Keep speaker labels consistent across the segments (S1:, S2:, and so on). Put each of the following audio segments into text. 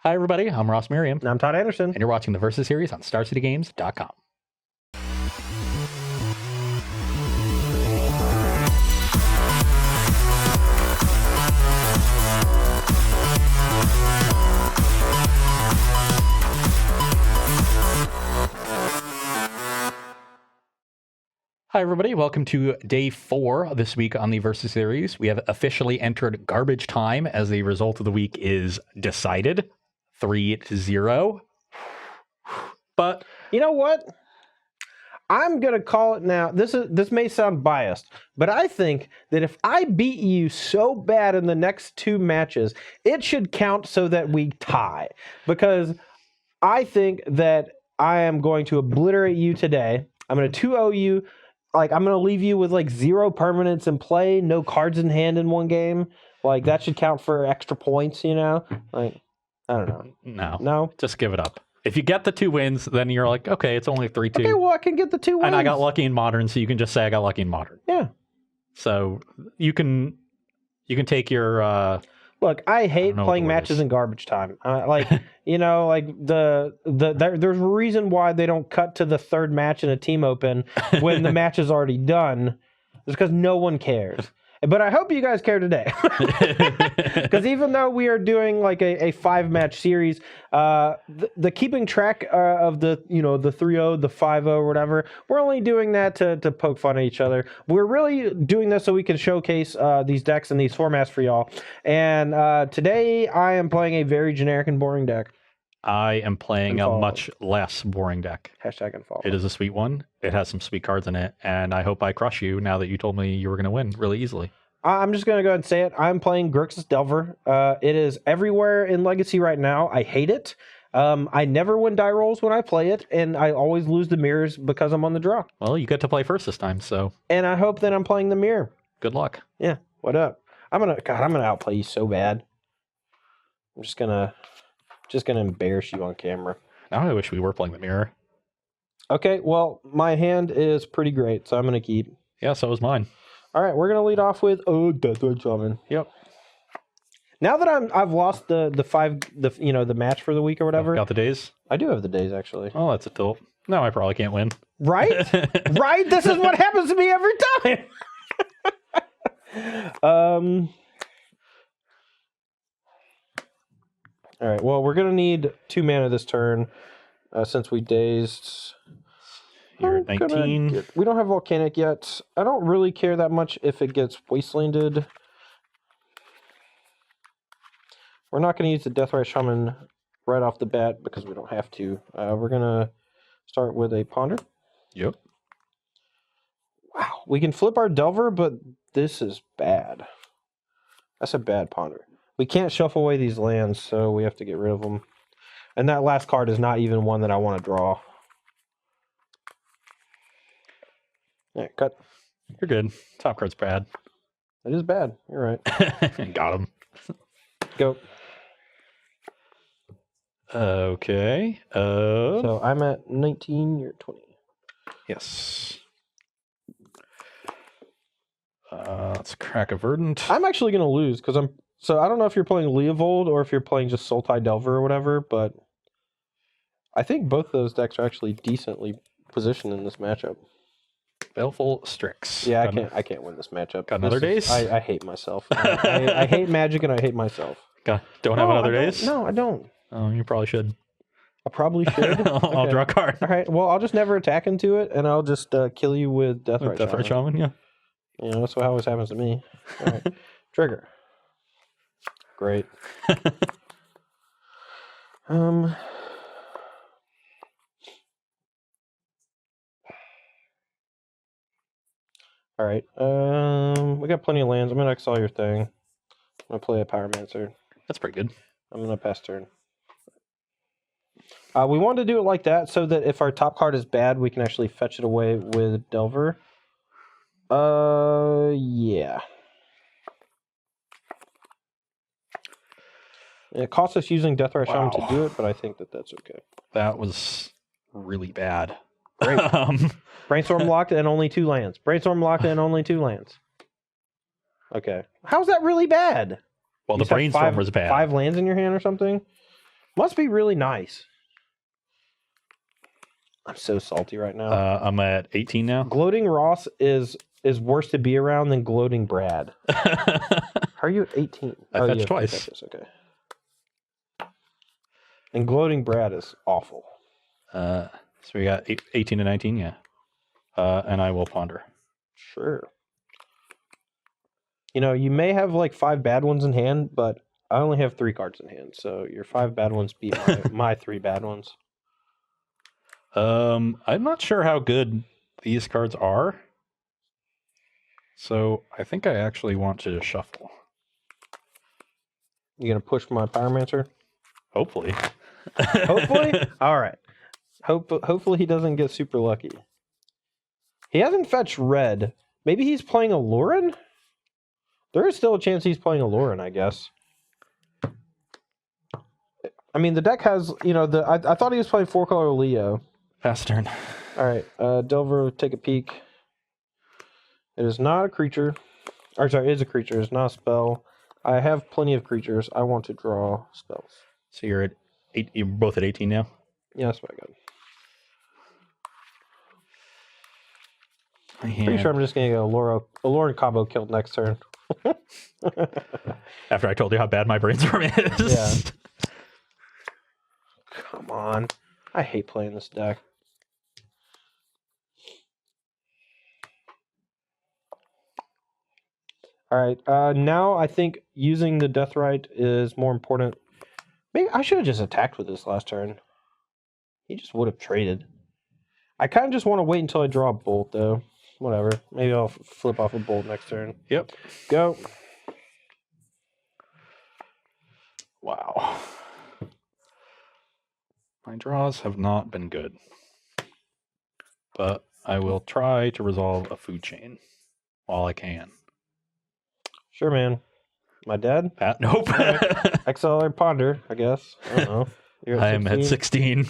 S1: Hi, everybody. I'm Ross Merriam.
S2: And I'm Todd Anderson.
S1: And you're watching the Versus series on StarCityGames.com. Hi, everybody. Welcome to day 4 this week on the Versus series. We have officially entered garbage time as the result of the week is decided 3-0. But
S2: you know what? I'm going to call it now. This may sound biased, but I think that if I beat you so bad in the next 2 matches, it should count so that we tie. Because I think that I am going to obliterate you today. I'm going to 2-0 you. Like, I'm going to leave you with, 0 permanents in play, no cards in hand in one game. Like, that should count for extra points, you know? Like, I don't know. No?
S1: Just give it up. If you get the 2 wins, then you're like, okay, it's only 3-2.
S2: Okay, well, I can get the 2 wins.
S1: And I got lucky in Modern, so you can just say I got lucky in Modern.
S2: Yeah.
S1: So you can take your...
S2: Look, I hate playing matches in garbage time. There's a reason why they don't cut to the 3rd match in a team open when the match is already done. It's because no one cares. But I hope you guys care today. Because even though we are doing like a 5-match series, the keeping track of the 3-0, the 5-0, or whatever, we're only doing that to poke fun at each other. We're really doing this so we can showcase these decks and these formats for y'all. And today I am playing a very generic and boring deck.
S1: I am playing a much less boring deck.
S2: Hashtag unfollow.
S1: It is a sweet one. It has some sweet cards in it, and I hope I crush you now that you told me you were going to win really easily.
S2: I'm just going to go ahead and say it. I'm playing Grixis Delver. It is everywhere in Legacy right now. I hate it. I never win die rolls when I play it, and I always lose the mirrors because I'm on the draw.
S1: Well, you get to play first this time, so...
S2: And I hope that I'm playing the mirror.
S1: Good luck.
S2: Yeah, what up? I'm gonna outplay you so bad. I'm just gonna embarrass you on camera.
S1: Now I wish we were playing the mirror.
S2: Okay, well, my hand is pretty great, so I'm gonna keep.
S1: Yeah, so is mine.
S2: All right, we're gonna lead off with Deathwatch Shaman.
S1: Yep.
S2: Now that I've lost the match for the week or whatever.
S1: Got the days?
S2: I do have the days actually.
S1: Oh, that's a tilt. No, I probably can't win.
S2: Right? Right? This is what happens to me every time. All right, well, we're going to need 2 mana this turn since we dazed.
S1: You're at 19.
S2: We don't have Volcanic yet. I don't really care that much if it gets Wastelanded. We're not going to use the Deathrite Shaman right off the bat because we don't have to. We're going to start with a Ponder.
S1: Yep.
S2: Wow, we can flip our Delver, but this is bad. That's a bad Ponder. We can't shuffle away these lands, so we have to get rid of them. And that last card is not even one that I want to draw. Yeah, cut.
S1: You're good. Top card's bad.
S2: It is bad. You're right.
S1: Got him.
S2: Go.
S1: Okay.
S2: So I'm at 19, you're at 20.
S1: Yes. Let's crack a Verdant.
S2: I'm actually going to lose because So I don't know if you're playing Leovold or if you're playing just Sultai Delver or whatever, but I think both those decks are actually decently positioned in this matchup.
S1: Baleful Strix.
S2: Yeah, I can't win this matchup.
S1: Got another days?
S2: I hate myself. I hate Magic and I hate myself.
S1: Don't have another days?
S2: No, I don't.
S1: Oh, you probably should.
S2: I probably should.
S1: I'll draw a card.
S2: All right. Well, I'll just never attack into it, and I'll just kill you with Deathrite
S1: Shaman. Yeah.
S2: You know, that's what always happens to me. All right. Trigger. Great. All right. We got plenty of lands. I'm gonna exile your thing. I'm gonna play a Pyromancer.
S1: That's pretty good.
S2: I'm gonna pass turn. We wanted to do it like that so that if our top card is bad, we can actually fetch it away with Delver. Yeah. It costs us using Deathrite Shaman to do it, but I think that that's okay.
S1: That was really bad.
S2: Great. Brainstorm locked and only 2 lands. Brainstorm locked and only 2 lands. Okay. How's that really bad?
S1: Well, the Brainstorm was bad.
S2: 5 lands in your hand or something? Must be really nice. I'm so salty right now.
S1: I'm at 18 now.
S2: Gloating Ross is worse to be around than gloating Brad. How are you at 18?
S1: I fetched twice.
S2: Okay. And gloating Brad is awful.
S1: So we got 18 and 19, yeah. And I will ponder.
S2: Sure. You know, you may have like 5 bad ones in hand, but I only have 3 cards in hand, so your 5 bad ones beat my 3 bad ones.
S1: I'm not sure how good these cards are. So I think I actually want to shuffle.
S2: You gonna push my Pyromancer?
S1: Hopefully.
S2: Hopefully? All right. Hopefully he doesn't get super lucky. He hasn't fetched red. Maybe he's playing a Lauren? There is still a chance he's playing a Lauren, I guess. I mean, the deck has, you know, I thought he was playing 4-color Leo.
S1: Pass turn.
S2: All right, Delver, take a peek. It is not a creature. Or sorry, it is a creature. It's not a spell. I have plenty of creatures. I want to draw spells.
S1: So you're at 8. You're both at 18 now.
S2: Yeah, that's what I got.
S1: My
S2: Pretty sure I'm just gonna get a Lauren combo killed next turn.
S1: After I told you how bad my brainstorm is.
S2: Yeah. Come on. I hate playing this deck. All right. Now I think using the Deathrite is more important. Maybe I should have just attacked with this last turn. He just would have traded. I kind of just want to wait until I draw a bolt, though. Whatever. Maybe I'll flip off a bolt next turn.
S1: Yep.
S2: Go.
S1: Wow. My draws have not been good. But I will try to resolve a food chain while I can.
S2: Sure, man. My dad?
S1: Nope.
S2: Exile or Ponder, I guess. I don't know. You're
S1: I am at 16.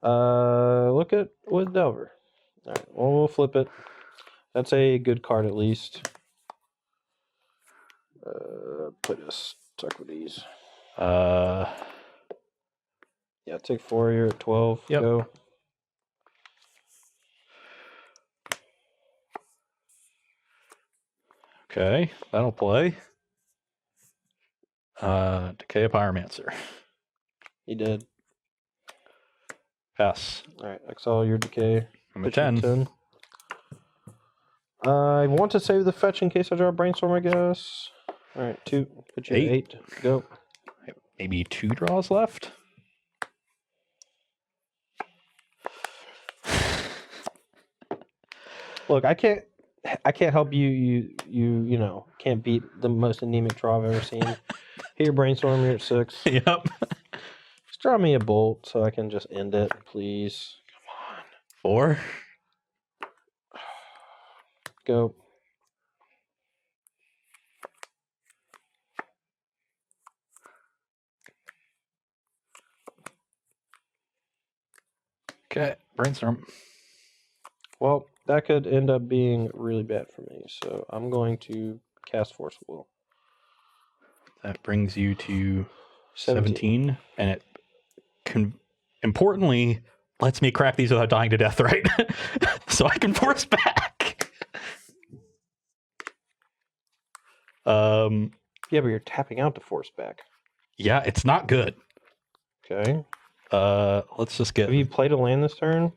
S2: Look at with Delver. All right, well, we'll flip it. That's a good card at least. Put a stuck with these.
S1: Yeah,
S2: take 4. You're at 12.
S1: Yep.
S2: Go.
S1: Okay, that'll play. Decay a Pyromancer.
S2: He did.
S1: Pass.
S2: All right, exile your decay.
S1: I'm at 10.
S2: I want to save the fetch in case I draw a brainstorm, I guess. All right, 2. Put you at 8. Go.
S1: Maybe 2 draws left.
S2: Look, I can't help you. You know, can't beat the most anemic draw I've ever seen. Here, brainstorm. You're at 6.
S1: Yep.
S2: Just draw me a bolt so I can just end it, please. Come on.
S1: 4.
S2: Go.
S1: Okay, brainstorm.
S2: Well, that could end up being really bad for me, so I'm going to cast Force Will.
S1: That brings you to 17, and it importantly lets me crack these without dying to death, right? So I can force back.
S2: Yeah, but you're tapping out to force back.
S1: Yeah, it's not good.
S2: Okay.
S1: Let's just get.
S2: Have you played a land this turn?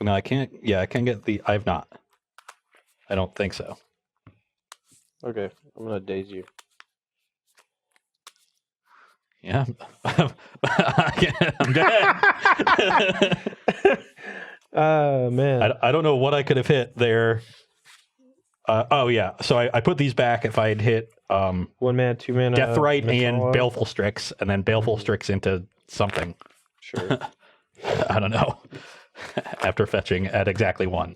S1: No, I can't. Yeah, I can't get the. I've not. I don't think so.
S2: Okay, I'm gonna daze you.
S1: Yeah, I'm dead.
S2: Man.
S1: I don't know what I could have hit there. Oh yeah, so I put these back if I had hit
S2: 1 mana, 2 mana,
S1: Deathrite and Baleful Strix, and then Baleful Strix into something.
S2: Sure.
S1: I don't know. After fetching at exactly 1.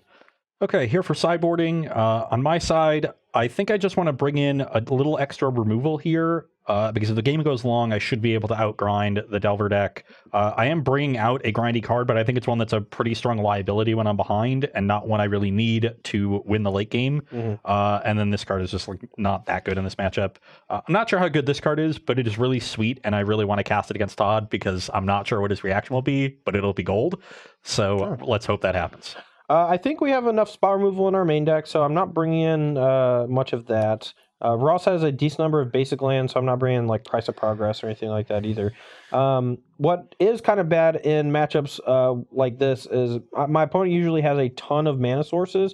S1: Okay, here for sideboarding. On my side, I think I just want to bring in a little extra removal here, because if the game goes long, I should be able to outgrind the Delver deck. I am bringing out a grindy card, but I think it's one that's a pretty strong liability when I'm behind, and not one I really need to win the late game. And then this card is just like not that good in this matchup. I'm not sure how good this card is, but it is really sweet, and I really want to cast it against Todd because I'm not sure what his reaction will be, but it'll be gold. So let's hope that happens.
S2: I think we have enough spot removal in our main deck, so I'm not bringing in much of that. Ross has a decent number of basic lands, so I'm not bringing like Price of Progress or anything like that either. What is kind of bad in matchups like this is my opponent usually has a ton of mana sources.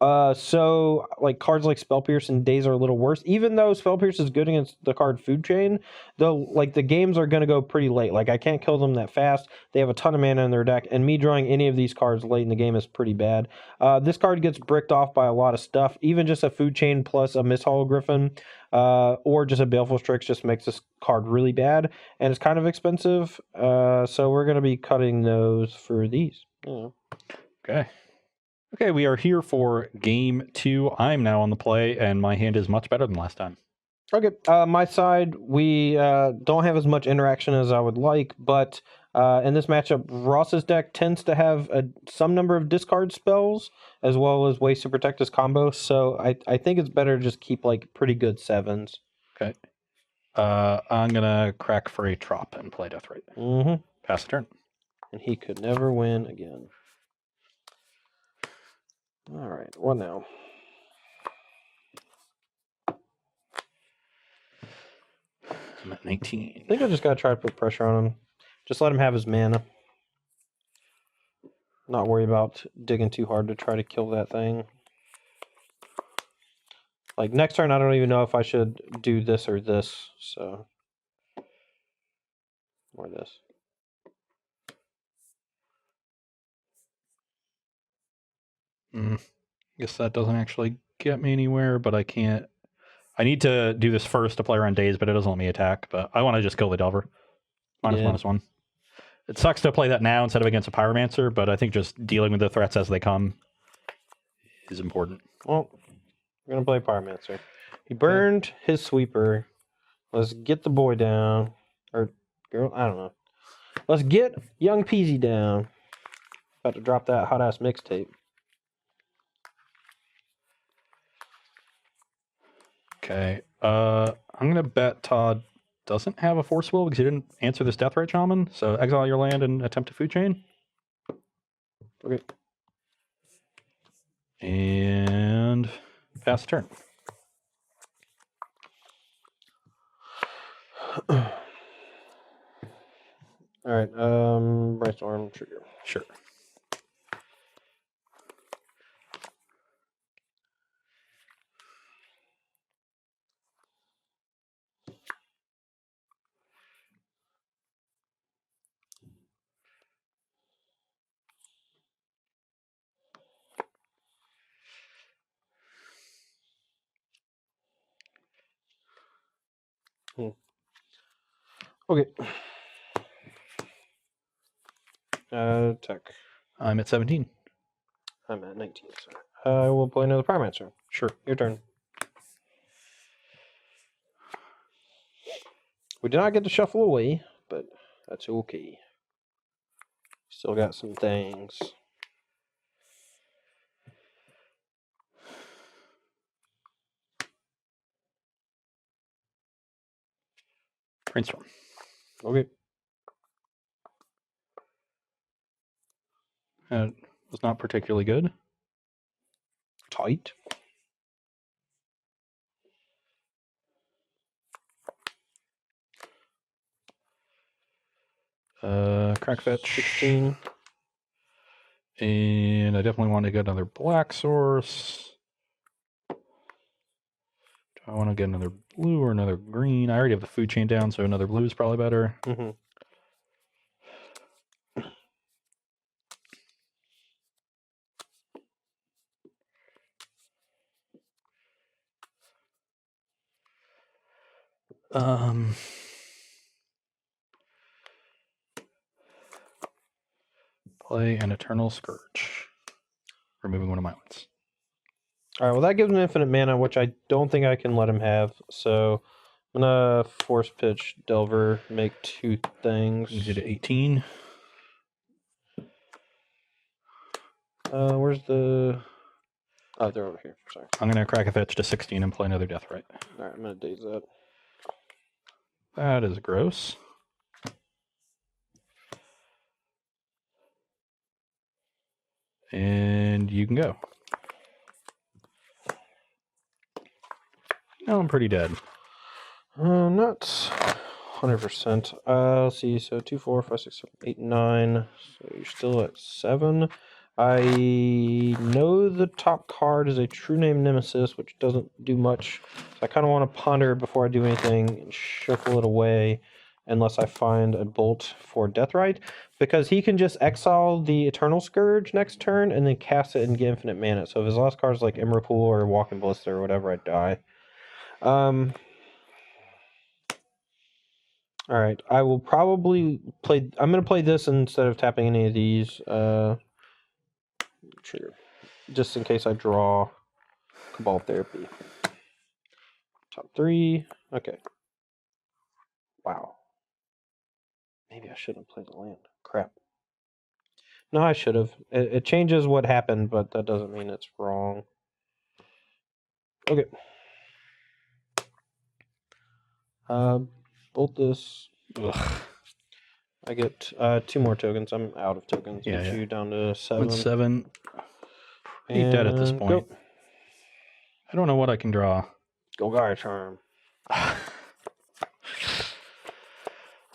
S2: So like cards like Spell Pierce and Daze are a little worse. Even though Spell Pierce is good against the card Food Chain, though, like the games are going to go pretty late. Like I can't kill them that fast. They have a ton of mana in their deck, and me drawing any of these cards late in the game is pretty bad. This card gets bricked off by a lot of stuff. Even just a Food Chain plus a Miss Hollow Griffin, or just a Baleful Strix just makes this card really bad, and it's kind of expensive. So we're going to be cutting those for these.
S1: Okay. Okay, we are here for game 2. I'm now on the play, and my hand is much better than last time.
S2: Okay, my side, we don't have as much interaction as I would like, but in this matchup, Ross's deck tends to have some number of discard spells, as well as ways to protect his combo, so I think it's better to just keep like pretty good 7s.
S1: Okay. I'm going to crack for a Trop and play Deathrite. Pass the turn.
S2: And he could never win again. All right, what now?
S1: I'm at 19.
S2: I think I just gotta try to put pressure on him. Just let him have his mana. Not worry about digging too hard to try to kill that thing. Like next turn, I don't even know if I should do this or this, so. Or this.
S1: Guess that doesn't actually get me anywhere, but I can't. I need to do this first to play around Daze, but it doesn't let me attack. But I want to just kill the Delver. -1. It sucks to play that now instead of against a Pyromancer, but I think just dealing with the threats as they come is important.
S2: Well, we're gonna play Pyromancer. He burned his sweeper. Let's get the boy down. Or girl, I don't know. Let's get young Peasy down. About to drop that hot ass mixtape.
S1: Okay. I'm gonna bet Todd doesn't have a Force Will because he didn't answer this Deathrite Shaman. So exile your land and attempt a Food Chain.
S2: Okay.
S1: And pass the turn.
S2: All right. Brainstorm trigger.
S1: Sure.
S2: Okay. Tech.
S1: I'm at 17.
S2: I'm at 19. So I will play another Pyromancer.
S1: Sure.
S2: Your turn. We did not get to shuffle away, but that's okay. Still got some things.
S1: Brainstorm.
S2: Okay.
S1: That was not particularly good.
S2: Tight.
S1: Crack fetch.
S2: 16.
S1: And I definitely want to get another black source. Do I want to get another blue or another green? I already have the food chain down, so another blue is probably better. Play an Eternal Scourge. removing one of my ones.
S2: All right, well, that gives him infinite mana, which I don't think I can let him have. So I'm going to force pitch Delver, make 2 things.
S1: You did 18.
S2: Where's the... Oh, they're over here. Sorry.
S1: I'm going to crack a fetch to 16 and play another Deathrite.
S2: All right, I'm going to daze that.
S1: That is gross. And you can go. No, I'm pretty dead.
S2: Not 100%. Let's see. So 2, 4, 5, 6, 7, 8, 9. So you're still at 7. I know the top card is a True Name Nemesis, which doesn't do much. So I kind of want to ponder before I do anything and shuffle it away unless I find a bolt for Deathrite. Because he can just exile the Eternal Scourge next turn and then cast it and get infinite mana. So if his last card is like Emrakul or Walking Ballista or whatever, I die. All right, I will probably play... I'm going to play this instead of tapping any of these. Trigger. Just in case I draw Cabal Therapy. Top 3. Okay. Wow. Maybe I shouldn't have played the land. Crap. No, I should have. It changes what happened, but that doesn't mean it's wrong. Okay. Bolt this.
S1: Ugh.
S2: I get 2 more tokens. I'm out of tokens.
S1: Yeah,
S2: Get you down to 7.
S1: With 7. Pretty dead at this
S2: And
S1: point.
S2: go.
S1: I don't know what I can draw.
S2: Golgari Charm.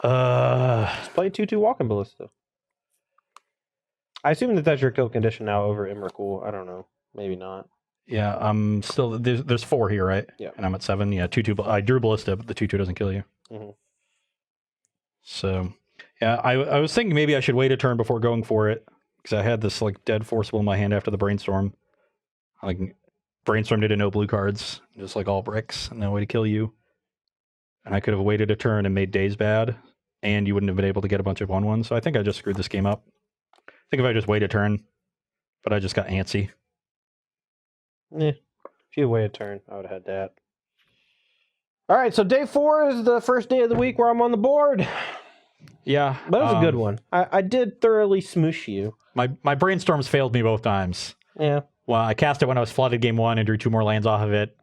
S1: Let's
S2: Play 2/2 Walking Ballista. I assume that that's your kill condition now over Emrakul. I don't know. Maybe not.
S1: Yeah, I'm still... There's 4 here, right?
S2: Yeah.
S1: And I'm at 7. Yeah, 2/2. I drew Ballista, but the 2/2 doesn't kill you.
S2: Mm-hmm.
S1: So, yeah, I was thinking maybe I should wait a turn before going for it. Because I had this like dead forcible in my hand after the brainstorm. Like brainstormed it in no blue cards, just like all bricks, no way to kill you. And I could have waited a turn and made days bad, and you wouldn't have been able to get a bunch of 1/1s. So I think I just screwed this game up. I think if I just wait a turn, but I just got antsy.
S2: Yeah. If you wait a turn, I would have had that. All right, so day 4 is the first day of the week where I'm on the board.
S1: Yeah,
S2: That was a good one. I did thoroughly smoosh you.
S1: My brainstorms failed me both times.
S2: Yeah.
S1: Well, I cast it when I was flooded game 1 and drew 2 more lands off of it.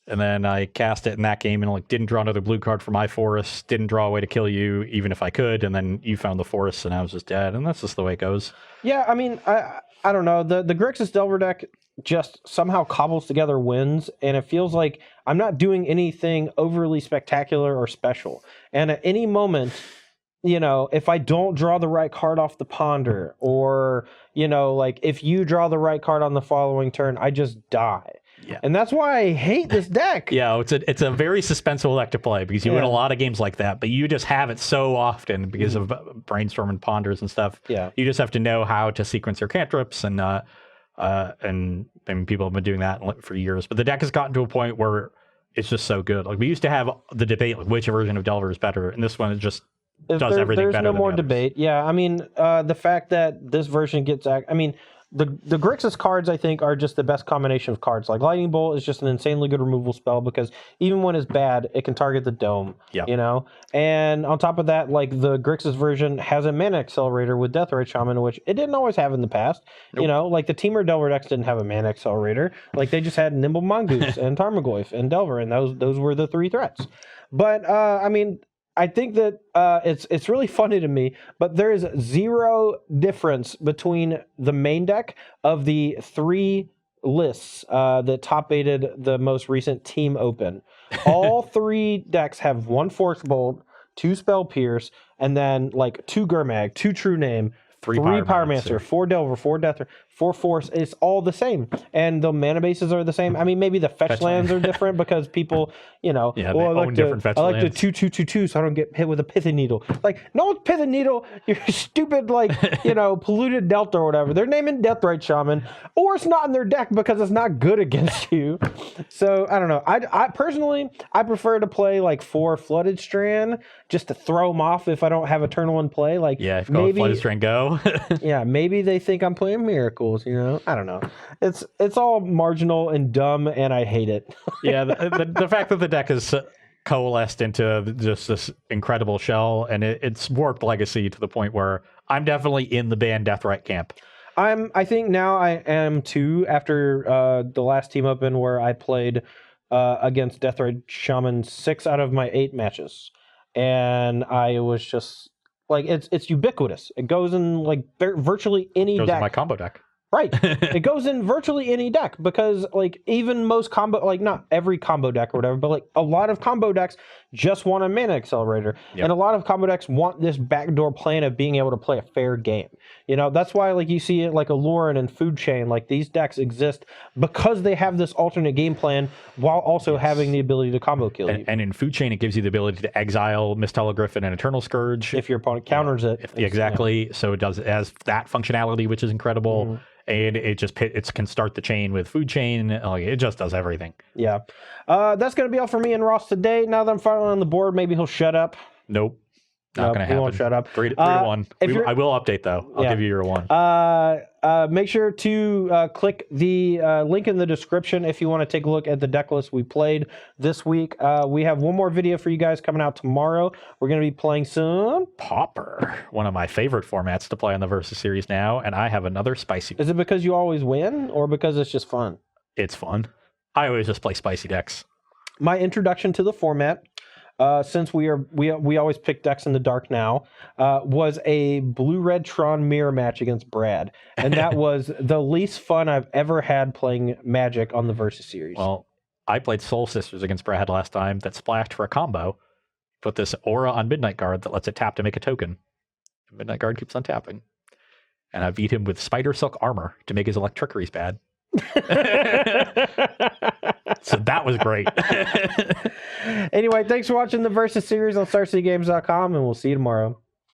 S1: And then I cast it in that game and like didn't draw another blue card for my forest, didn't draw a way to kill you even if I could, and then you found the forest and I was just dead, and that's just the way it goes.
S2: Yeah, I mean, I don't know. The Grixis Delver deck just somehow cobbles together wins, and it feels like I'm not doing anything overly spectacular or special. And at any moment, you know, if I don't draw the right card off the ponder, or, you know, like if you draw the right card on the following turn, I just die.
S1: Yeah.
S2: And that's why I hate this deck.
S1: Yeah, it's a very suspenseful deck to play because you win a lot of games like that, but you just have it so often because of brainstorm and ponders and stuff.
S2: Yeah.
S1: You just have to know how to sequence your cantrips, and I mean, people have been doing that for years. But the deck has gotten to a point where it's just so good. Like we used to have the debate, like which version of Delver is better, and this one is just does everything better.
S2: There's no more
S1: than the
S2: debate. Yeah, I mean, the fact that this version gets... I mean, the Grixis cards, I think, are just the best combination of cards. Like, Lightning Bolt is just an insanely good removal spell because even when it's bad, it can target the dome, you know? And on top of that, like, the Grixis version has a mana accelerator with Deathrite Shaman, which it didn't always have in the past. Nope. You know, like, the Teamer Delver decks didn't have a mana accelerator. Like, they just had Nimble Mongoose and Tarmogoyf and Delver, and those were the 3 threats. But, I mean... I think that it's really funny to me, but there is zero difference between the main deck of the 3 lists that top-aided the most recent Team Open. All 3 decks have 1 Force Bolt, 2 Spell Pierce, and then like 2 Gurmag, 2 True Name, 3 Pyromancer, 4 Delver, 4 Death, 4 Force. It's all the same. And the mana bases are the same. I mean, maybe the fetch lands are different because people, you know,
S1: yeah, well, I like
S2: the 2/2/2/2 so I don't get hit with a Pithing Needle. Like, no one's Pithing Needle, you're stupid, like, you know, polluted Delta or whatever. They're naming Deathrite Shaman, or it's not in their deck because it's not good against you. So, I don't know. I personally, I prefer to play like 4 Flooded Strand just to throw them off if I don't have Eternal in play. Like,
S1: Yeah, if go with Flood String Go.
S2: yeah, maybe they think I'm playing Miracles, you know? I don't know. It's all marginal and dumb, and I hate it.
S1: Yeah, the fact that the deck is coalesced into just this incredible shell, and it's warped Legacy to the point where I'm definitely in the ban Deathrite camp.
S2: I think now I am too, after the last team open where I played against Deathrite Shaman 6 out of my 8 matches. And I was just like, it's ubiquitous. It goes in like virtually any
S1: Goes
S2: deck.
S1: in my combo deck.
S2: Right. It goes in virtually any deck because, like, even most combo, like, not every combo deck or whatever, but, like, a lot of combo decks just want a mana accelerator. Yep. And a lot of combo decks want this backdoor plan of being able to play a fair game. You know, that's why, like, you see it like Allurin and Food Chain. Like, these decks exist because they have this alternate game plan while also having the ability to combo kill you.
S1: And in Food Chain, it gives you the ability to exile Mistelio Griffin and Eternal Scourge.
S2: If your opponent counters it.
S1: Exactly. Yeah. So it has that functionality, which is incredible. Mm-hmm. And it can start the chain with Food Chain. Like, it just does everything.
S2: Yeah. That's going to be all for me and Ross today. Now that I'm finally on the board, maybe he'll shut up.
S1: Nope. Not going to happen.
S2: He won't shut up.
S1: 3 to 1. I will update, though. I'll give you your 1.
S2: Make sure to click the link in the description if you want to take a look at the deck list we played this week. We have one more video for you guys coming out tomorrow. We're going to be playing some
S1: Pauper, one of my favorite formats to play on the Versus series now, and I have another spicy.
S2: Is it because you always win or because it's just fun?
S1: It's fun. I always just play spicy decks.
S2: My introduction to the format, since we always pick decks in the dark now, was a blue-red Tron mirror match against Brad. And that was the least fun I've ever had playing Magic on the Versus series.
S1: Well, I played Soul Sisters against Brad last time that splashed for a combo. Put this aura on Midnight Guard that lets it tap to make a token. Midnight Guard keeps on tapping. And I beat him with Spider Silk Armor to make his Electrickeries bad. So that was great.
S2: Anyway, thanks for watching the Versus series on StarCityGames.com, and we'll see you tomorrow.